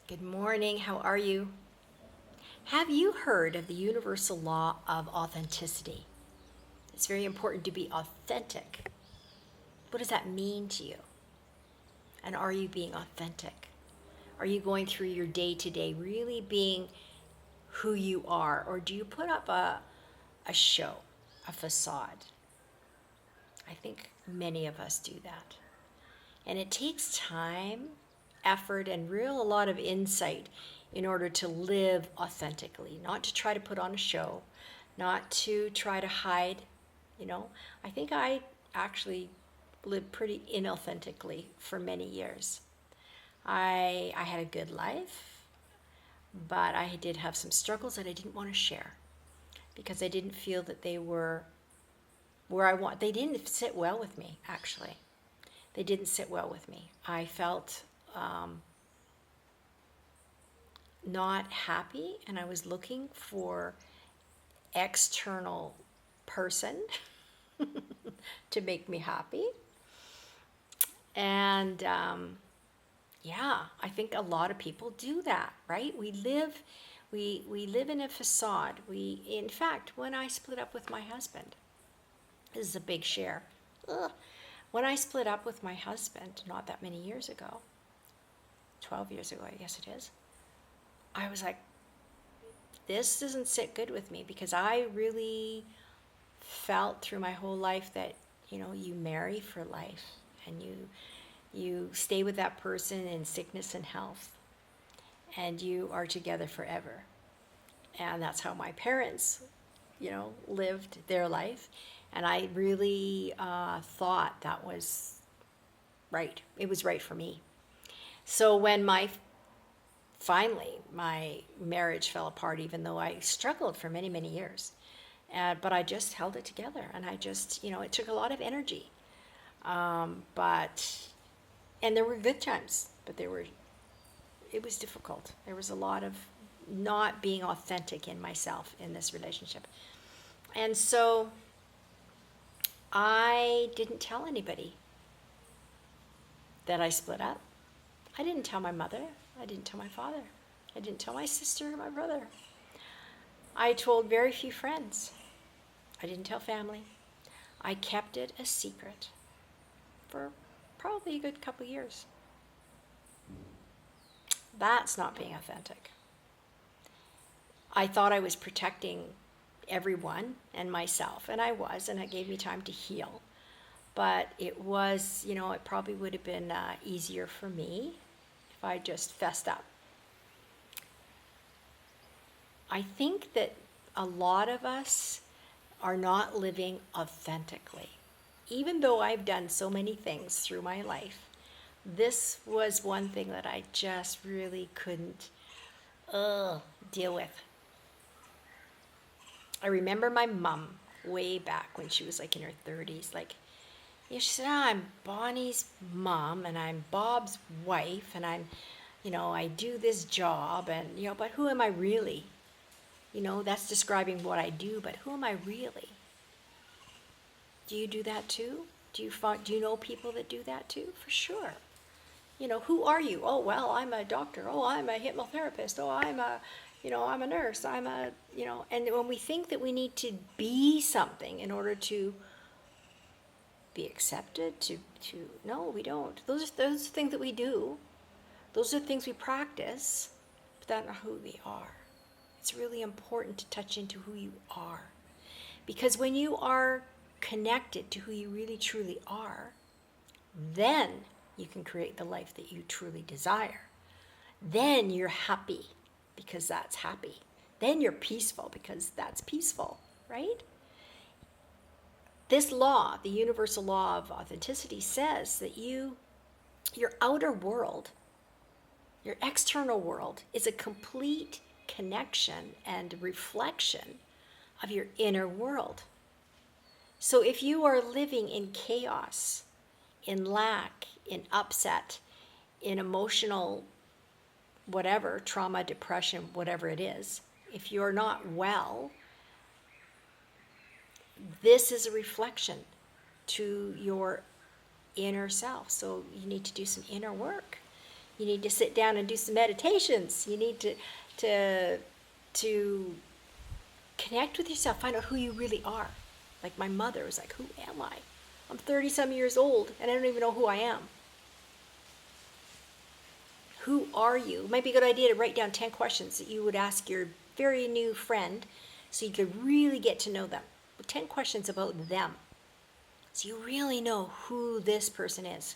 Good morning. How are you? Have you heard of the universal law of authenticity? It's very important to be authentic. What does that mean to you? And are you being authentic? Are you going through your day to day really being who you are? Or do you put up a show, a facade? I think many of us do that. And it takes time, effort, and a lot of insight in order to live authentically, not to try to put on a show, not to try to hide. I think I actually lived pretty inauthentically for many years. I had a good life, but I did have some struggles that I didn't want to share because I didn't feel that they were where I want. They didn't sit well with me, actually. They didn't sit well with me. I felt not happy, and I was looking for external person to make me happy. And yeah, I think a lot of people do that, right? We live in a facade. In fact, when I split up with my husband, this is a big share. Ugh. When I split up with my husband, not that many years ago, 12 years ago, I guess it is, I was like, this doesn't sit good with me because I really felt through my whole life that, you marry for life and you stay with that person in sickness and health and you are together forever. And that's how my parents, lived their life. And I really thought that was right. It was right for me. So when finally my marriage fell apart, even though I struggled for many, many years, but I just held it together, and I just, it took a lot of energy. But and there were good times, but it was difficult. There was a lot of not being authentic in myself in this relationship. And so I didn't tell anybody that I split up. I didn't tell my mother. I didn't tell my father. I didn't tell my sister or my brother. I told very few friends. I didn't tell family. I kept it a secret for probably a good couple years. That's not being authentic. I thought I was protecting everyone and myself, and I was, and it gave me time to heal. But it was, it probably would have been easier for me if I just fessed up. I think that a lot of us are not living authentically. Even though I've done so many things through my life, this was one thing that I just really couldn't deal with. I remember my mom way back when she was like in her 30s, she said, I'm Bonnie's mom and I'm Bob's wife and I do this job and, but who am I really? That's describing what I do, but who am I really? Do you do that too? Do you know people that do that too? For sure. Who are you? Oh, well, I'm a doctor. Oh, I'm a hypnotherapist. Oh, I'm a nurse. And when we think that we need to be something in order to be accepted, no, we don't. Those are things that we do. Those are things we practice, but that's not who we are. It's really important to touch into who you are. Because when you are connected to who you really truly are, then you can create the life that you truly desire. Then you're happy because that's happy. Then you're peaceful because that's peaceful, right? This law, the universal law of authenticity, says that your outer world, your external world, is a complete connection and reflection of your inner world. So if you are living in chaos, in lack, in upset, in emotional whatever, trauma, depression, whatever it is, if you're not well, this is a reflection to your inner self. So you need to do some inner work. You need to sit down and do some meditations. You need to connect with yourself, find out who you really are. Like my mother was like, who am I? I'm 30-some years old and I don't even know who I am. Who are you? It might be a good idea to write down 10 questions that you would ask your very new friend so you could really get to know them. 10 questions about them. So you really know who this person is.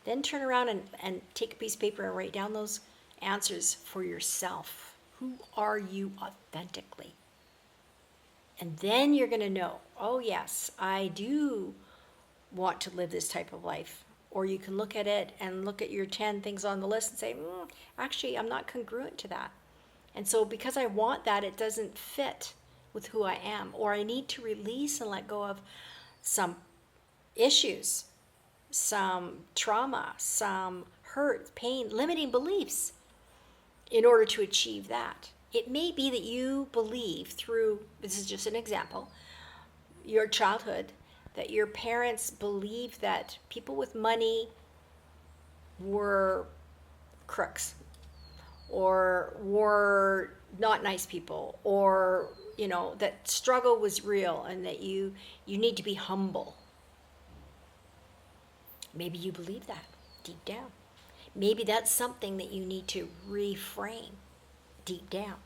Then turn around and take a piece of paper and write down those answers for yourself. Who are you authentically? And then you're going to know, oh yes, I do want to live this type of life. Or you can look at it and look at your 10 things on the list and say, actually, I'm not congruent to that. And so because I want that, it doesn't fit with who I am. Or I need to release and let go of some issues, some trauma, some hurt, pain, limiting beliefs in order to achieve that. It may be that you believe through, this is just an example, your childhood, that your parents believed that people with money were crooks or were not nice people, or that struggle was real and that you need to be humble. Maybe you believe that deep down. Maybe that's something that you need to reframe deep down.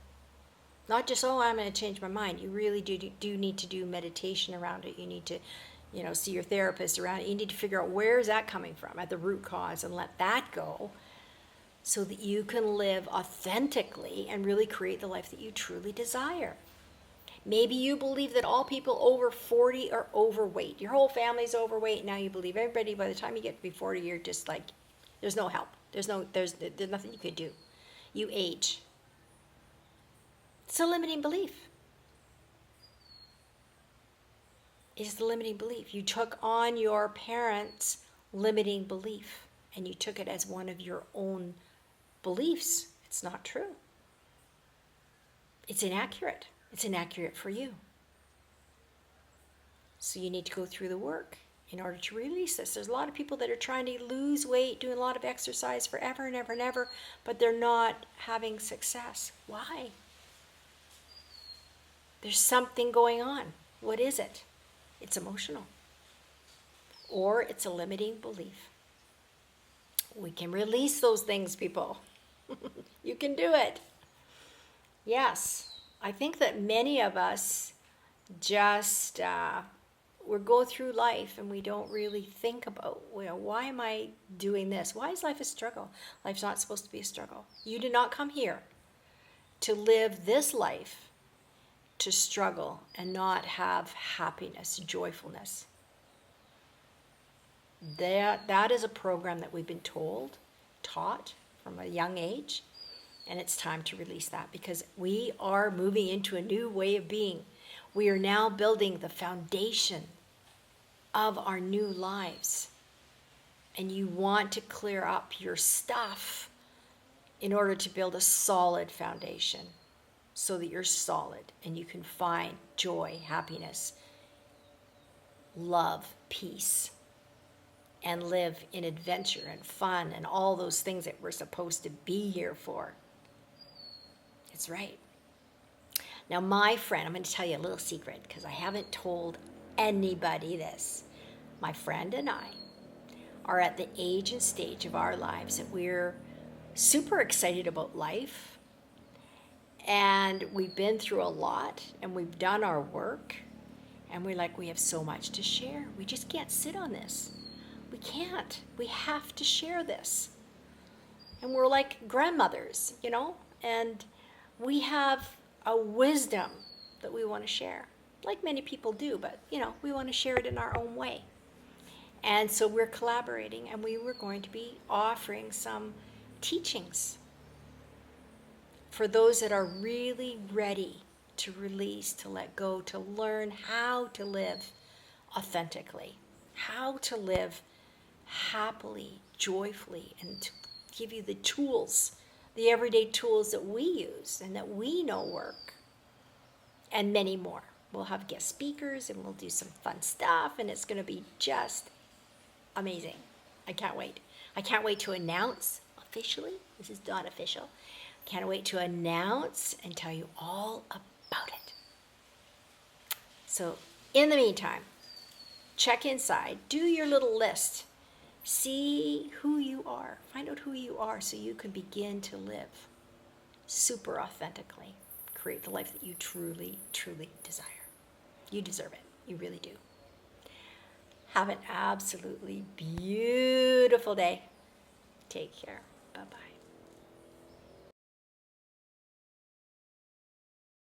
Not just, oh, I'm going to change my mind. You really do need to do meditation around it. You need to, see your therapist around it. You need to figure out where is that coming from at the root cause and let that go so that you can live authentically and really create the life that you truly desire. Maybe you believe that all people over 40 are overweight. Your whole family's overweight. Now you believe everybody, by the time you get to be 40, you're just like, there's no help. There's nothing you could do. You age. It's a limiting belief. It's the limiting belief. You took on your parents' limiting belief and you took it as one of your own beliefs. It's not true. It's inaccurate. It's inaccurate for you. So you need to go through the work in order to release this. There's a lot of people that are trying to lose weight, doing a lot of exercise forever and ever and ever, but they're not having success. Why? There's something going on. What is it? It's emotional. Or it's a limiting belief. We can release those things, people. You can do it. Yes. I think that many of us just, we go through life and we don't really think about, why am I doing this? Why is life a struggle? Life's not supposed to be a struggle. You did not come here to live this life to struggle and not have happiness, joyfulness. That is a program that we've been taught from a young age, and it's time to release that because we are moving into a new way of being. We are now building the foundation of our new lives, and you want to clear up your stuff in order to build a solid foundation so that you're solid and you can find joy, happiness, love, peace, and live in adventure and fun and all those things that we're supposed to be here for. It's right. Now, my friend, I'm going to tell you a little secret because I haven't told anybody this. My friend and I are at the age and stage of our lives that we're super excited about life. And we've been through a lot and we've done our work. And we have so much to share. We just can't sit on this. We can't. We have to share this. And we're like grandmothers, and we have a wisdom that we want to share. Like many people do, but, we want to share it in our own way. And so we're collaborating and we were going to be offering some teachings for those that are really ready to release, to let go, to learn how to live authentically, how to live happily, joyfully, and to give you the tools, the everyday tools that we use and that we know work, and many more. We'll have guest speakers and we'll do some fun stuff, and it's going to be just amazing. I can't wait. I can't wait to announce officially. This is not official. Can't wait to announce and tell you all about it. So in the meantime, check inside, do your little list. See who you are. Find out who you are so you can begin to live super authentically. Create the life that you truly, truly desire. You deserve it. You really do. Have an absolutely beautiful day. Take care. Bye-bye.